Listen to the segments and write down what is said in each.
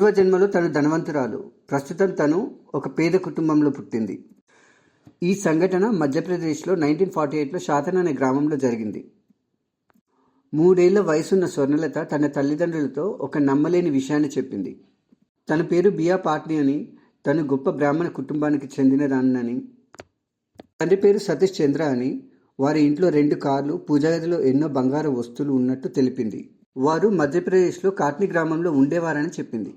పూర్వజన్మలో తను ధనవంతురాలు, ప్రస్తుతం తను ఒక పేద కుటుంబంలో పుట్టింది. ఈ సంఘటన మధ్యప్రదేశ్లో 1948లో శాతన్ అనే గ్రామంలో జరిగింది. 3 ఏళ్ల వయసున్న స్వర్ణలత తన తల్లిదండ్రులతో ఒక నమ్మలేని విషయాన్ని చెప్పింది. తన పేరు బియా పాట్ని అని, తను గొప్ప బ్రాహ్మణ కుటుంబానికి చెందినదాన్నని, తండ్రి పేరు సతీష్ చంద్ర అని, వారి ఇంట్లో 2 కార్లు, పూజాగదిలో ఎన్నో బంగారు వస్తువులు ఉన్నట్టు తెలిపింది. వారు మధ్యప్రదేశ్లో కాట్ని గ్రామంలో ఉండేవారని చెప్పింది.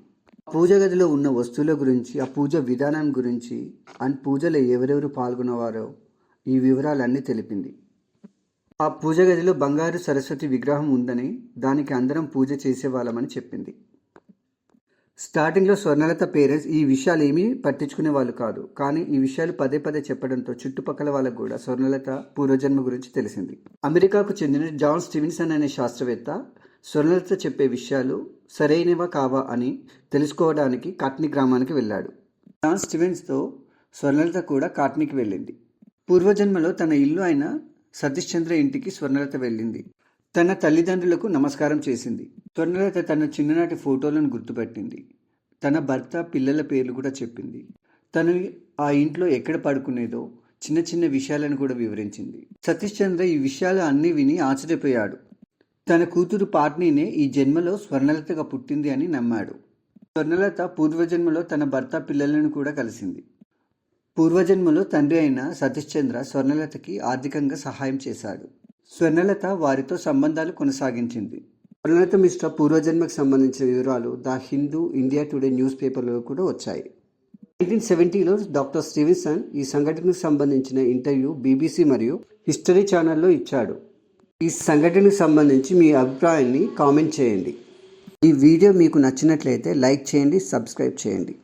పూజ గదిలో ఉన్న వస్తువుల గురించి, ఆ పూజ విధానం గురించి అండ్ పూజలో ఎవరెవరు పాల్గొనేవారో ఈ వివరాలన్నీ తెలిపింది. ఆ పూజ గదిలో బంగారు సరస్వతి విగ్రహం ఉందని, దానికి అందరం పూజ చేసేవాళ్ళమని చెప్పింది. స్టార్టింగ్లో స్వర్ణలత పేరెంట్స్ ఈ విషయాలు ఏమీ పట్టించుకునే వాళ్ళు కాదు. కానీ ఈ విషయాలు పదే పదే చెప్పడంతో చుట్టుపక్కల వాళ్ళకు కూడా స్వర్ణలత పూర్వజన్మ గురించి తెలిసింది. అమెరికాకు చెందిన జాన్ స్టీవెన్సన్ అనే శాస్త్రవేత్త స్వర్ణలత చెప్పే విషయాలు సరైనవా కావా అని తెలుసుకోవడానికి కాట్ని గ్రామానికి వెళ్ళాడు. జాన్ స్టీవెన్స్తో స్వర్ణలత కూడా కాట్నికి వెళ్ళింది. పూర్వజన్మలో తన ఇల్లు అయిన సతీష్ చంద్ర ఇంటికి స్వర్ణలత వెళ్ళింది. తన తల్లిదండ్రులకు నమస్కారం చేసింది. స్వర్ణలత తన చిన్ననాటి ఫోటోలను గుర్తుపెట్టింది. తన భర్త, పిల్లల పేర్లు కూడా చెప్పింది. తను ఆ ఇంట్లో ఎక్కడ పడుకునేదో చిన్న చిన్న విషయాలను కూడా వివరించింది. సతీష్ చంద్ర ఈ విషయాలు అన్నీ విని ఆశ్చర్యపోయాడు. తన కూతురు పాట్నీనే ఈ జన్మలో స్వర్ణలతగా పుట్టింది అని నమ్మాడు. స్వర్ణలత పూర్వజన్మలో తన భర్త, పిల్లలను కూడా కలిసింది. పూర్వజన్మలో తండ్రి అయిన సతీష్ చంద్ర స్వర్ణలతకి ఆర్థికంగా సహాయం చేశాడు. స్వర్ణలత వారితో సంబంధాలు కొనసాగించింది. స్వర్ణలత మిశ్రా పూర్వజన్మకు సంబంధించిన వివరాలు the Hindu, India today news పేపర్లో కూడా వచ్చాయి. 1970లో డాక్టర్ స్టీవెన్సన్ ఈ సంఘటనకు సంబంధించిన ఇంటర్వ్యూ BBC మరియు హిస్టరీ ఛానల్లో ఇచ్చాడు. ఈ సంఘటనకు సంబంధించి మీ అభిప్రాయాన్ని కామెంట్ చేయండి. ఈ వీడియో మీకు నచ్చినట్లయితే లైక్ చేయండి, సబ్స్క్రైబ్ చేయండి.